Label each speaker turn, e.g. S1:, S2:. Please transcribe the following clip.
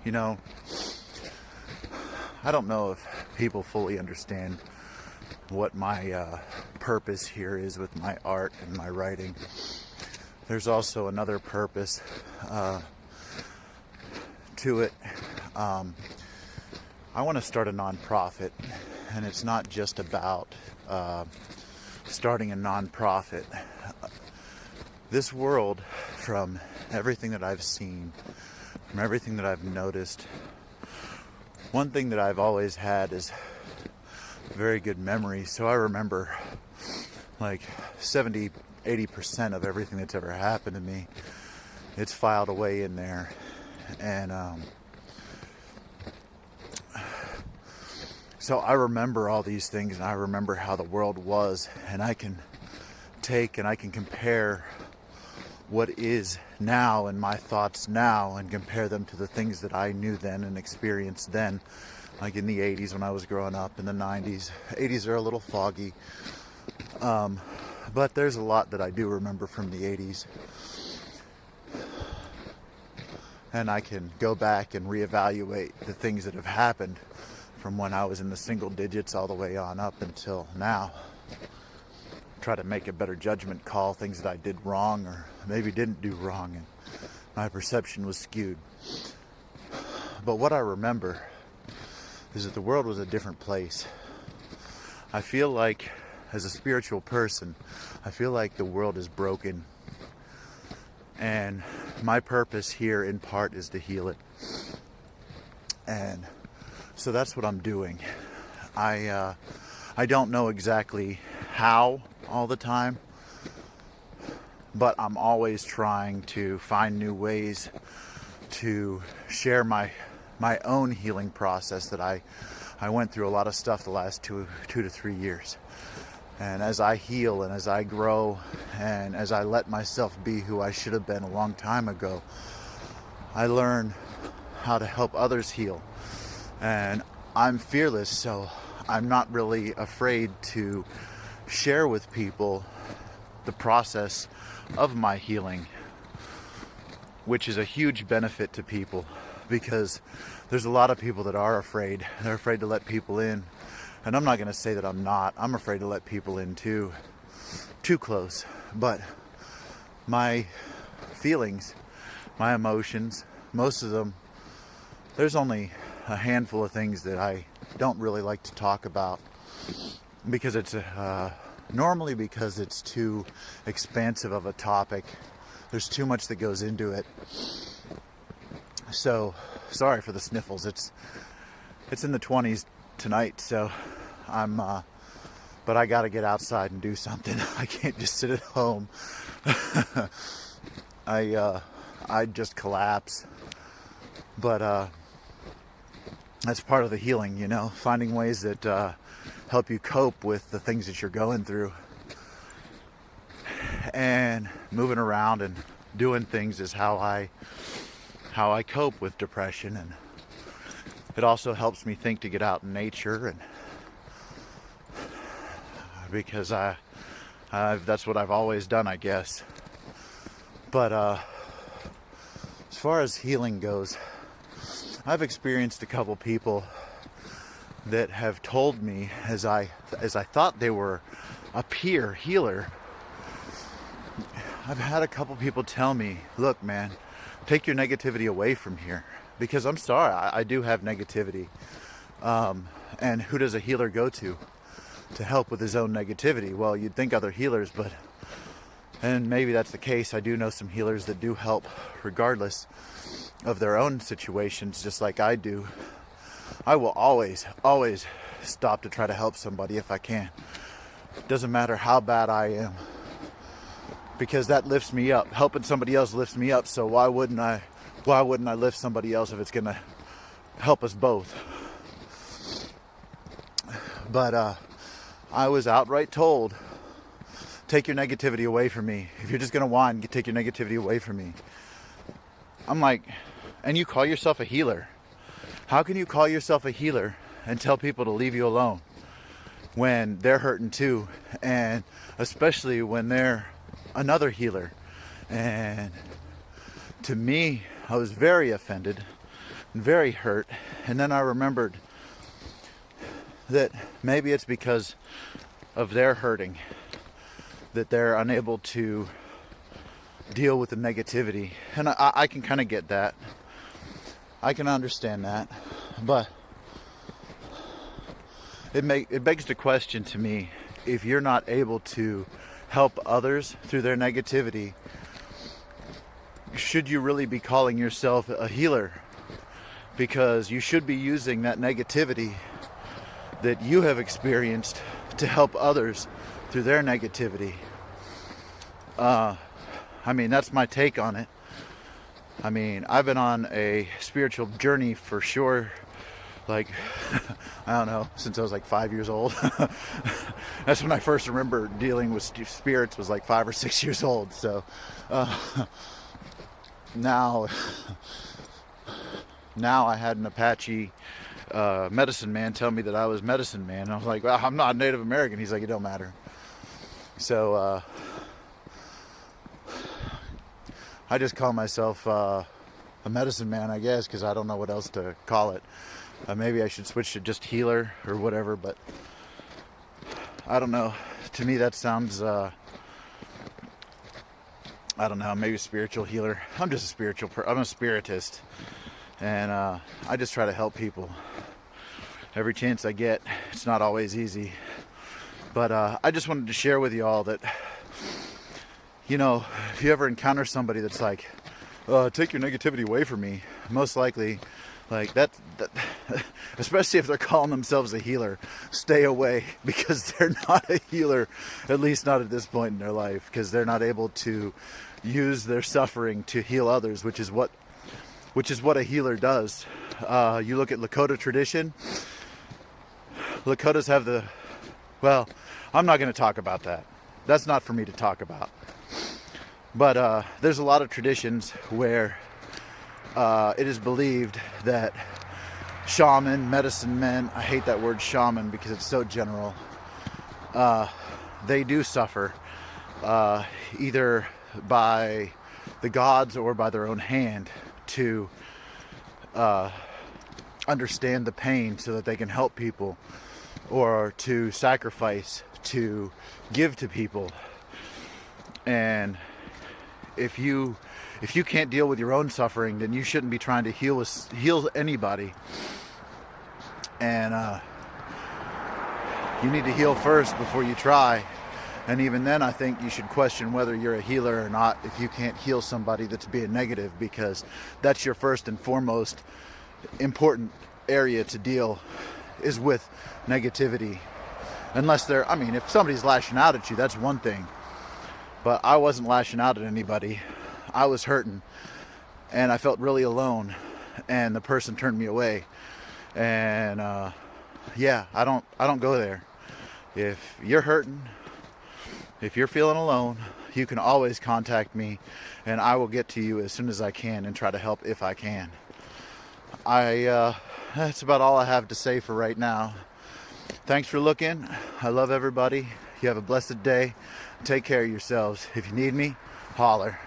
S1: You know, I don't know if people fully understand what my purpose here is with my art and my writing. There's also another purpose to it. I want to start a nonprofit, and it's not just about starting a nonprofit. This world, from everything that I've seen, from everything that I've noticed, one thing that I've always had is very good memory. So I remember like 70-80% of everything that's ever happened to me. It's filed away in there. And so I remember all these things, and I remember how the world was, and I can take and I can compare what is now and my thoughts now and compare them to the things that I knew then and experienced then, like in the 80s when I was growing up, in the 90s. 80s are a little foggy, but there's a lot that I do remember from the 80s, and I can go back and reevaluate the things that have happened from when I was in the single digits all the way on up until now. Try to make a better judgment call, things that I did wrong or maybe didn't do wrong, and my perception was skewed. But what I remember is that the world was a different place. I feel like, as a spiritual person, I feel like the world is broken, and my purpose here in part is to heal it. And so that's what I'm doing. I don't know exactly how all the time, but I'm always trying to find new ways to share my own healing process that I went through a lot of stuff the last two to 3 years. And as I heal and as I grow and as I let myself be who I should have been a long time ago, I learn how to help others heal. And I'm fearless, so I'm not really afraid to share with people the process of my healing, which is a huge benefit to people, because there's a lot of people that are afraid. They're afraid to let people in. And I'm not going to say that I'm not. I'm afraid to let people in too close. But my feelings, my emotions, most of them, there's only a handful of things that I don't really like to talk about, because it's normally because it's too expansive of a topic. There's too much that goes into it. So sorry for the sniffles. It's in the 20s tonight, so but I got to get outside and do something. I can't just sit at home. I'd just collapse. But that's part of the healing, you know, finding ways that help you cope with the things that you're going through. And moving around and doing things is how I cope with depression. And it also helps me think to get out in nature, and because that's what I've always done, I guess. But as far as healing goes, I've experienced a couple people that have told me, as I thought they were a peer healer, I've had a couple people tell me, look man, take your negativity away from here. Because I'm sorry, I do have negativity. And who does a healer go to help with his own negativity? Well, you'd think other healers, and maybe that's the case. I do know some healers that do help regardless of their own situations, just like I do. I will always stop to try to help somebody if I can. Doesn't matter how bad I am, because that lifts me up. Helping somebody else lifts me up, so why wouldn't I lift somebody else if it's gonna help us both? But I was outright told, take your negativity away from me. If you're just gonna whine, take your negativity away from me. I'm like, and you call yourself a healer? How can you call yourself a healer and tell people to leave you alone when they're hurting too, and especially when they're another healer? And to me, I was very offended and very hurt. And then I remembered that maybe it's because of their hurting that they're unable to deal with the negativity. And I can kind of get that. I can understand that. But it begs the question to me, if you're not able to help others through their negativity, should you really be calling yourself a healer? Because you should be using that negativity that you have experienced to help others through their negativity. I mean, that's my take on it. I mean, I've been on a spiritual journey for sure, like, I don't know, since I was like 5 years old. That's when I first remember dealing with spirits, was like 5 or 6 years old. So now I had an Apache medicine man tell me that I was medicine man. And I was like, well, I'm not Native American. He's like, it don't matter. So I just call myself a medicine man, I guess, because I don't know what else to call it. Maybe I should switch to just healer or whatever, but I don't know. To me, that sounds, I don't know, maybe spiritual healer. I'm just a spiritual I'm a spiritist, and I just try to help people every chance I get. It's not always easy, but I just wanted to share with you all that, you know, if you ever encounter somebody that's like, take your negativity away from me, most likely, like that especially if they're calling themselves a healer, stay away, because they're not a healer, at least not at this point in their life, because they're not able to use their suffering to heal others, which is what a healer does. You look at Lakota tradition. Lakotas have well, I'm not going to talk about that. That's not for me to talk about. But there's a lot of traditions where it is believed that shaman, medicine men, I hate that word shaman because it's so general, they do suffer either by the gods or by their own hand to understand the pain so that they can help people, or to sacrifice to give to people. And if you can't deal with your own suffering, then you shouldn't be trying to heal anybody. And you need to heal first before you try. And even then, I think you should question whether you're a healer or not if you can't heal somebody that's being negative, because that's your first and foremost important area to deal, is with negativity. Unless if somebody's lashing out at you, that's one thing. But I wasn't lashing out at anybody. I was hurting, and I felt really alone, and the person turned me away. And yeah, I don't go there. If you're hurting, if you're feeling alone, you can always contact me, and I will get to you as soon as I can and try to help if I can. That's about all I have to say for right now. Thanks for looking. I love everybody. You have a blessed day. Take care of yourselves. If you need me, holler.